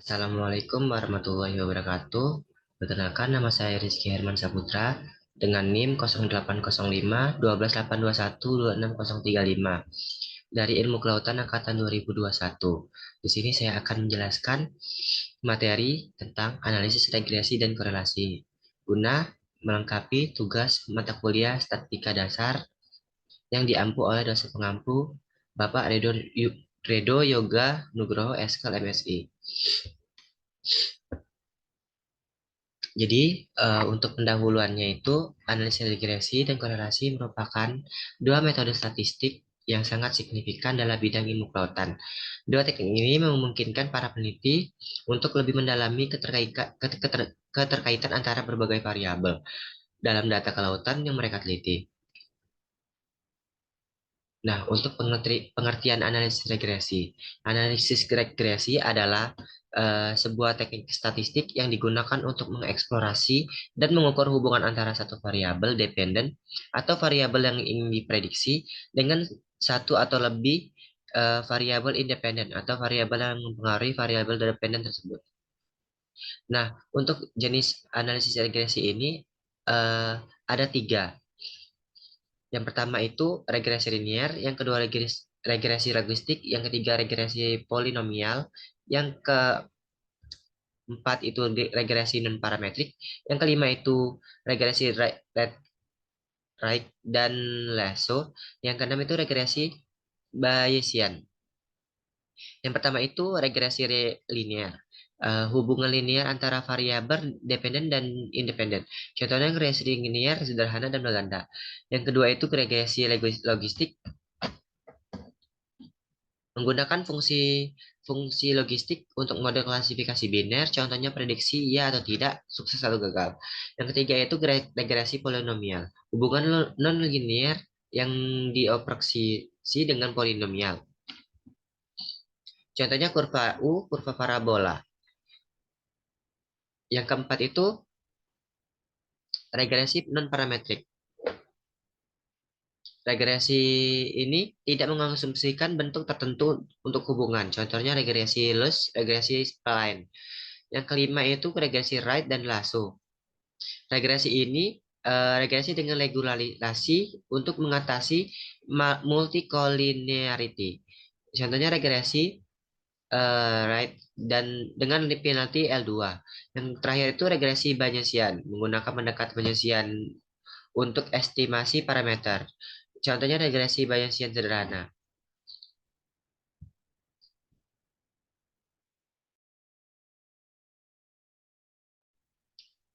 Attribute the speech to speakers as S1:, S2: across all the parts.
S1: Assalamualaikum warahmatullahi wabarakatuh. Perkenalkan, nama saya Rizky Herman Saputra dengan NIM 0805 12 821 26035 dari Ilmu Kelautan Angkatan 2021. Di sini saya akan menjelaskan materi tentang analisis regresi dan korelasi guna melengkapi tugas mata kuliah Statistika Dasar yang diampu oleh dosen pengampu Bapak Redo Yoga Nugroho SKL MSI. Jadi, untuk pendahuluannya itu, analisis regresi dan korelasi merupakan dua metode statistik yang sangat signifikan dalam bidang ilmu kelautan. Dua teknik ini memungkinkan para peneliti untuk lebih mendalami keterkaitan antara berbagai variabel dalam data kelautan yang mereka teliti. Nah, untuk pengertian analisis regresi. Analisis regresi adalah sebuah teknik statistik yang digunakan untuk mengeksplorasi dan mengukur hubungan antara satu variabel dependen atau variabel yang ingin diprediksi dengan satu atau lebih variabel independen atau variabel yang mempengaruhi variabel dependen tersebut. Nah, untuk jenis analisis regresi ini ada tiga. Yang pertama itu regresi linear, yang kedua regresi logistik, yang ketiga regresi polinomial, yang keempat itu regresi non parametrik, yang kelima itu regresi right dan lasso, yang keenam itu regresi Bayesian. Yang pertama itu regresi linear. Hubungan linear antara variabel dependen dan independen. Contohnya regresi linear sederhana dan berganda. Yang kedua itu regresi logistik menggunakan fungsi fungsi logistik untuk model klasifikasi biner, contohnya prediksi ya atau tidak, sukses atau gagal. Yang ketiga itu regresi polinomial, hubungan non-linear yang dioperasi dengan polinomial. Contohnya kurva U, kurva parabola. Yang keempat itu regresi non-parametrik. Regresi ini tidak mengasumsikan bentuk tertentu untuk hubungan. Contohnya regresi Loess, regresi spline. Yang kelima itu regresi Wright dan Lasso. Regresi ini regresi dengan regularisasi untuk mengatasi multicolinearity. Contohnya regresi Wright dan dengan penalti L2. Yang terakhir itu regresi Bayesian, menggunakan pendekatan Bayesian untuk estimasi parameter. Contohnya regresi Bayesian sederhana.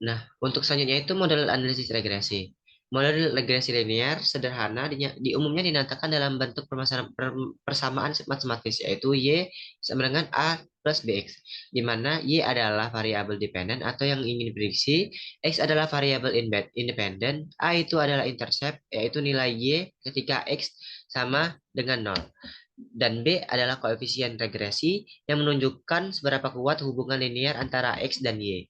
S1: Nah, untuk selanjutnya itu model analisis regresi. Model regresi linear sederhana umumnya dinyatakan dalam bentuk persamaan matematis, yaitu Y sama dengan A plus BX, di mana Y adalah variabel dependen atau yang ingin diprediksi, X adalah variabel independen, A itu adalah intercept, yaitu nilai Y ketika X sama dengan 0. Dan B adalah koefisien regresi yang menunjukkan seberapa kuat hubungan linear antara X dan Y.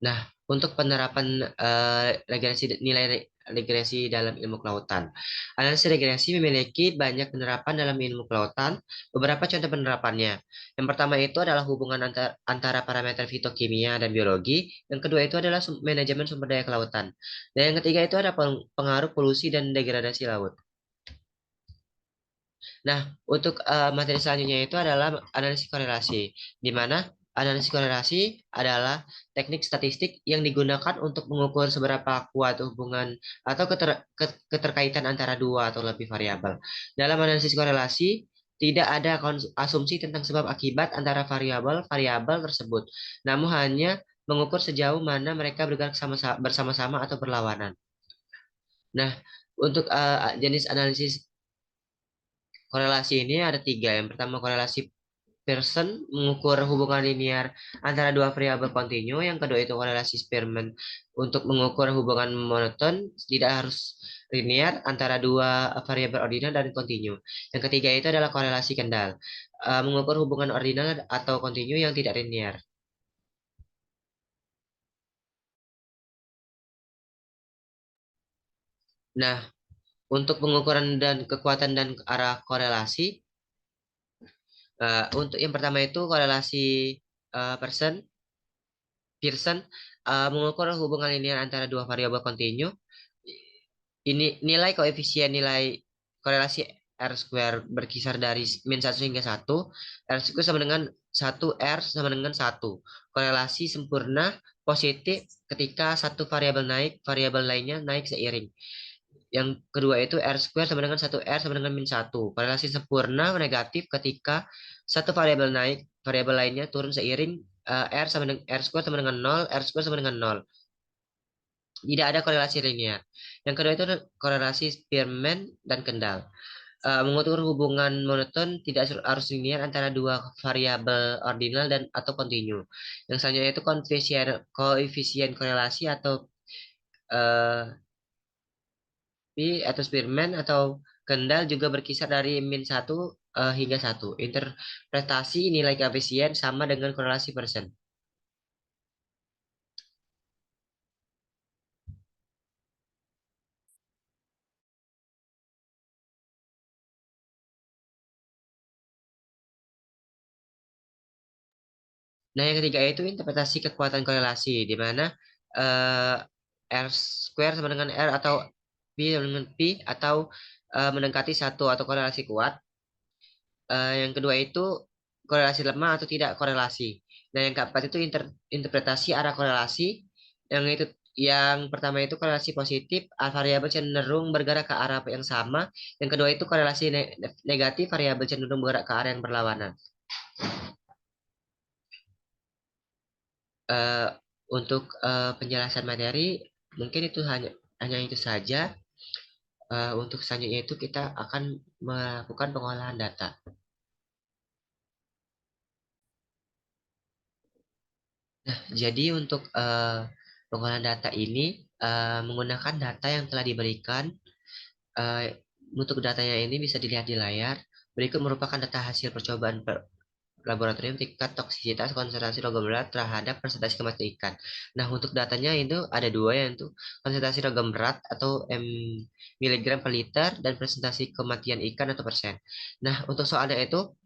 S1: Nah, untuk penerapan regresi dalam ilmu kelautan. Analisis regresi memiliki banyak penerapan dalam ilmu kelautan. Beberapa contoh penerapannya. Yang pertama itu adalah hubungan antara parameter fitokimia dan biologi. Yang kedua itu adalah manajemen sumber daya kelautan. Dan yang ketiga itu ada pengaruh polusi dan degradasi laut. Nah, untuk materi selanjutnya itu adalah analisis korelasi, di mana analisis korelasi adalah teknik statistik yang digunakan untuk mengukur seberapa kuat hubungan atau keterkaitan antara dua atau lebih variabel. Dalam analisis korelasi, tidak ada asumsi tentang sebab akibat antara variabel tersebut, namun hanya mengukur sejauh mana mereka bergerak bersama-sama atau berlawanan. Nah, untuk jenis analisis korelasi ini ada tiga. Yang pertama korelasi Pearson mengukur hubungan linear antara dua variabel kontinu. Yang kedua itu korelasi Spearman untuk mengukur hubungan monoton tidak harus linear antara dua variabel ordinal dan kontinu. Yang ketiga itu adalah korelasi Kendall, mengukur hubungan ordinal atau kontinu yang tidak linear. Nah, untuk pengukuran dan kekuatan dan arah korelasi, untuk yang pertama itu korelasi Pearson. Pearson mengukur hubungan linear antara dua variabel kontinu. Ini nilai koefisien nilai korelasi R square berkisar dari min 1 hingga 1. R square sama dengan 1, R sama dengan 1. Korelasi sempurna positif ketika satu variabel naik, variabel lainnya naik seiring. Yang kedua itu R square sama dengan 1, R sama dengan min 1. Korelasi sempurna negatif ketika satu variabel naik, variabel lainnya turun seiring. R square sama dengan 0, R square sama dengan 0. Tidak ada korelasi linear. Yang kedua itu korelasi Spearman dan Kendall. Mengukur hubungan monoton tidak harus linear antara dua variabel ordinal dan atau kontinu. Yang selanjutnya itu koefisien korelasi atau eh, Pi atau Spearman atau Kendall juga berkisar dari min 1 hingga 1. Interpretasi nilai koefisien sama dengan korelasi persen. Nah, yang ketiga itu interpretasi kekuatan korelasi, di mana eh, R square sama dengan R atau Pi sama dengan Pi atau mendekati 1 atau korelasi kuat. Yang kedua itu korelasi lemah atau tidak korelasi. Nah, yang keempat itu interpretasi arah korelasi. Yang pertama itu korelasi positif, variabel cenderung bergerak ke arah yang sama. Yang kedua itu korelasi negatif, variabel cenderung bergerak ke arah yang berlawanan. Eh, untuk penjelasan materi mungkin itu hanya hanya itu saja. Untuk selanjutnya itu kita akan melakukan pengolahan data. Nah, jadi untuk pengolahan data ini menggunakan data yang telah diberikan. eh, untuk datanya ini bisa dilihat di layar. Berikut merupakan data hasil percobaan laboratorium tingkat toksisitas konsentrasi logam berat terhadap presentasi kematian ikan. Nah, untuk datanya itu ada dua, yaitu konsentrasi logam berat atau miligram per liter dan presentasi kematian ikan atau persen. Nah, untuk soalnya itu,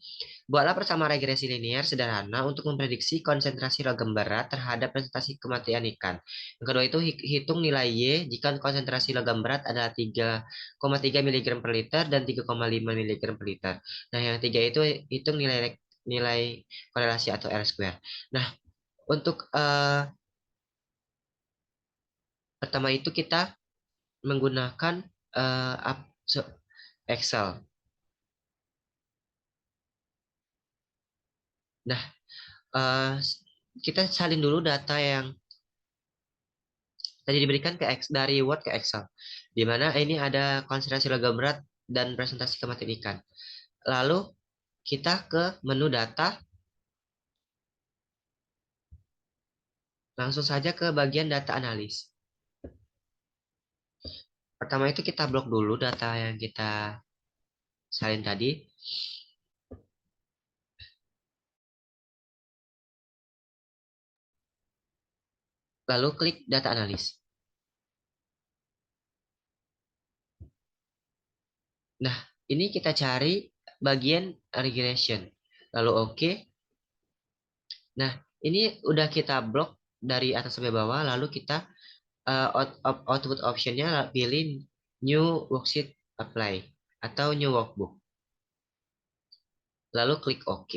S1: buatlah persamaan regresi linear sederhana untuk memprediksi konsentrasi logam berat terhadap presentasi kematian ikan. Yang kedua itu hitung nilai Y jika konsentrasi logam berat adalah 3,3 miligram per liter dan 3,5 miligram per liter. Nah, yang ketiga itu hitung nilai nilai korelasi atau R square. Nah, untuk pertama itu kita menggunakan Excel. Nah, eh, kita salin dulu data yang tadi diberikan dari Word ke Excel, di mana ini ada konsentrasi logam berat dan presentasi kematian ikan. Lalu kita ke menu data, langsung saja ke bagian data analis. Pertama itu kita blok dulu data yang kita salin tadi, lalu klik data analis. Nah, ini kita cari bagian regression. Lalu oke. Nah, ini udah kita blok dari atas sampai bawah, lalu kita output optionnya pilih new worksheet apply atau new workbook. Lalu klik OK.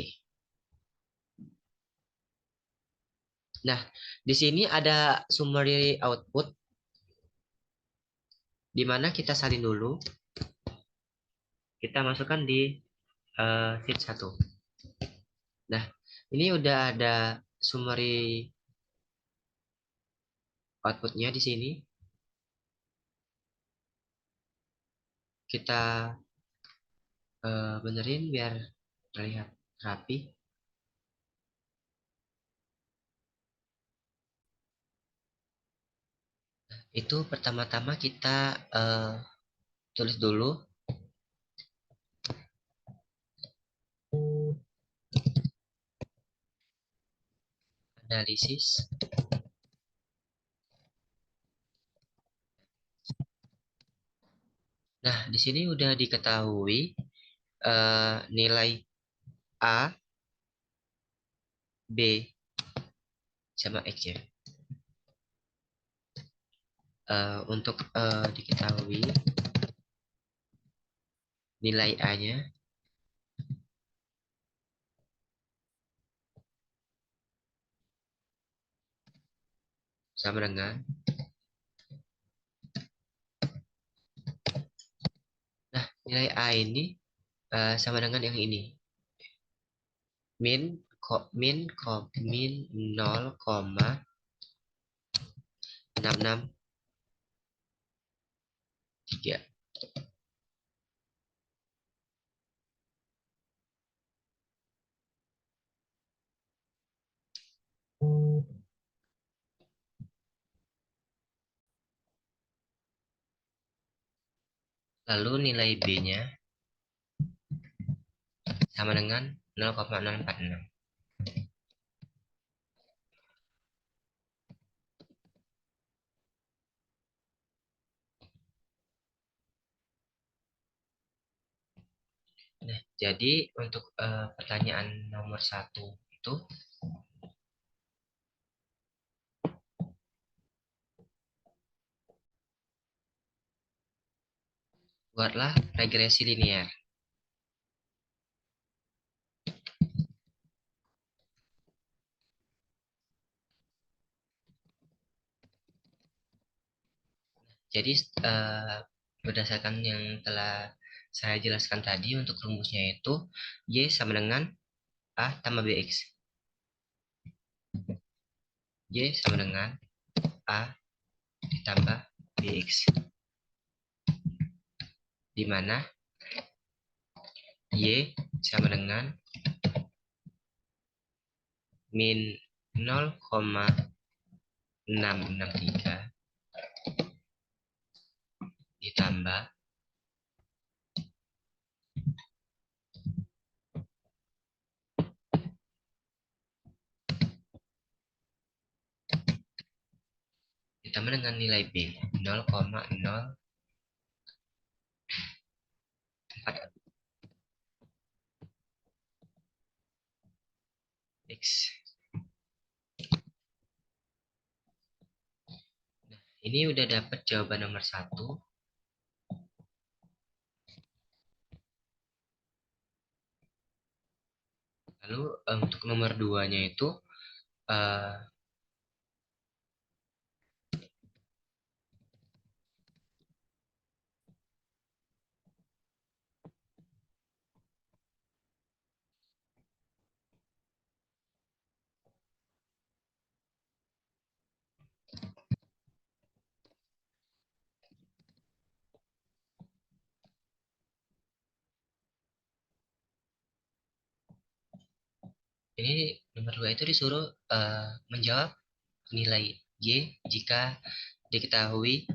S1: Nah, di sini ada summary output di mana kita salin dulu. Kita masukkan di sheet 1. Nah, ini udah ada summary outputnya di sini. Kita benerin biar terlihat rapi. Itu pertama-tama kita tulis dulu analisis Nah, di sini udah diketahui nilai A, B, sama X ya. Untuk diketahui nilai A-nya sama dengan, nah nilai A ini sama dengan yang ini. Min, min 0,663. Lalu nilai B-nya sama dengan 0,046. Nah, jadi untuk pertanyaan nomor satu itu, buatlah regresi linear. Jadi berdasarkan yang telah saya jelaskan tadi, untuk rumusnya itu Y sama dengan A tambah BX. Y sama dengan A ditambah BX. Di mana Y sama dengan min 0,663 ditambah dengan nilai B 0,04 X. Ini udah dapat jawaban nomor satu. Lalu untuk nomor duanya itu eh, ini nomor dua itu disuruh menjawab nilai Y jika diketahui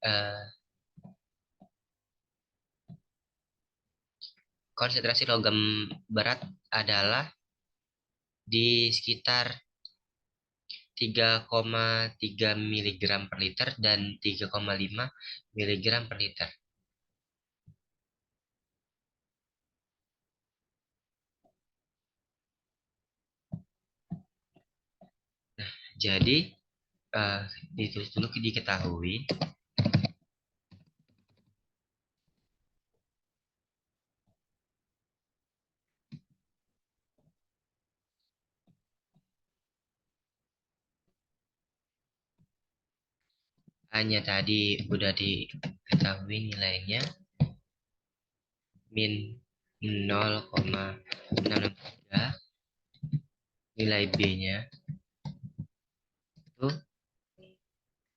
S1: eh, konsentrasi logam berat adalah di sekitar 3,3 miligram per liter dan 3,5 miligram per liter. Jadi eh, ditulis dulu diketahui hanya tadi udah diketahui nilainya min 0,663, nilai B-nya itu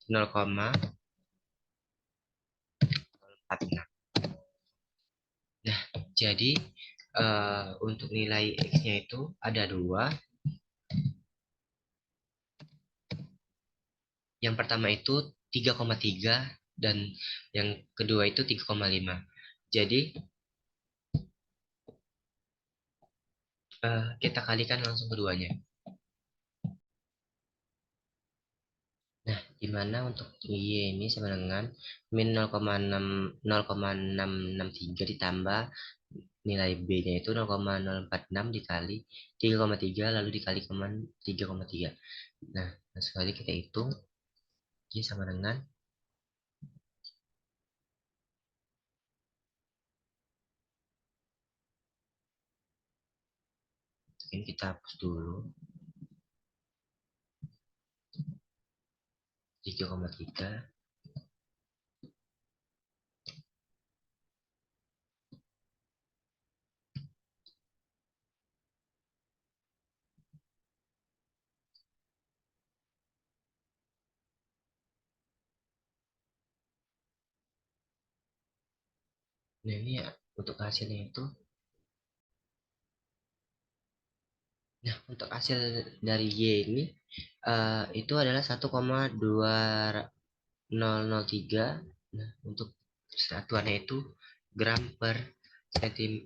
S1: 0,46. Nah, jadi untuk nilai X-nya itu ada dua. Yang pertama itu 3,3 dan yang kedua itu 3,5. Jadi kita kalikan langsung keduanya. di mana untuk Y ini sama dengan min 0,663 ditambah nilai B-nya itu 0,046 dikali 3,3 lalu dikali 3,3. Nah, sekali kita hitung Y sama dengan, mungkin kita hapus dulu 3,3. Nah, ini ya untuk hasilnya itu. Nah, untuk hasil dari Y ini itu adalah 1,2003. Nah, untuk satuannya itu gram per sentim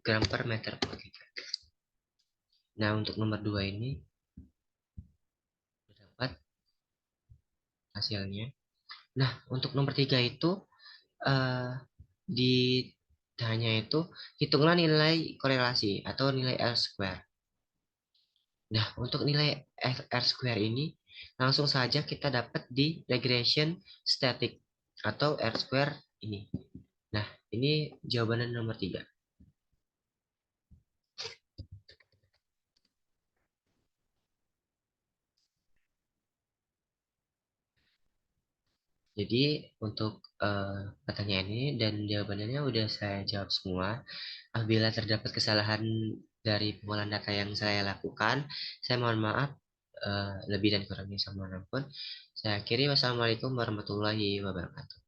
S1: gram per meter kubik. Nah, untuk nomor 2 ini dapat hasilnya. Nah, untuk nomor 3 itu eh, ditanya itu hitunglah nilai korelasi atau nilai R square. Nah, untuk nilai R square ini langsung saja kita dapat di regression static atau R square ini. Nah, ini jawabannya nomor 3. Jadi untuk pertanyaan ini dan jawabannya udah saya jawab semua. Apabila terdapat kesalahan dari pengolahan data yang saya lakukan, saya mohon maaf. Lebih dan kurangnya saya mohon ampun. Saya akhiri, wassalamualaikum warahmatullahi wabarakatuh.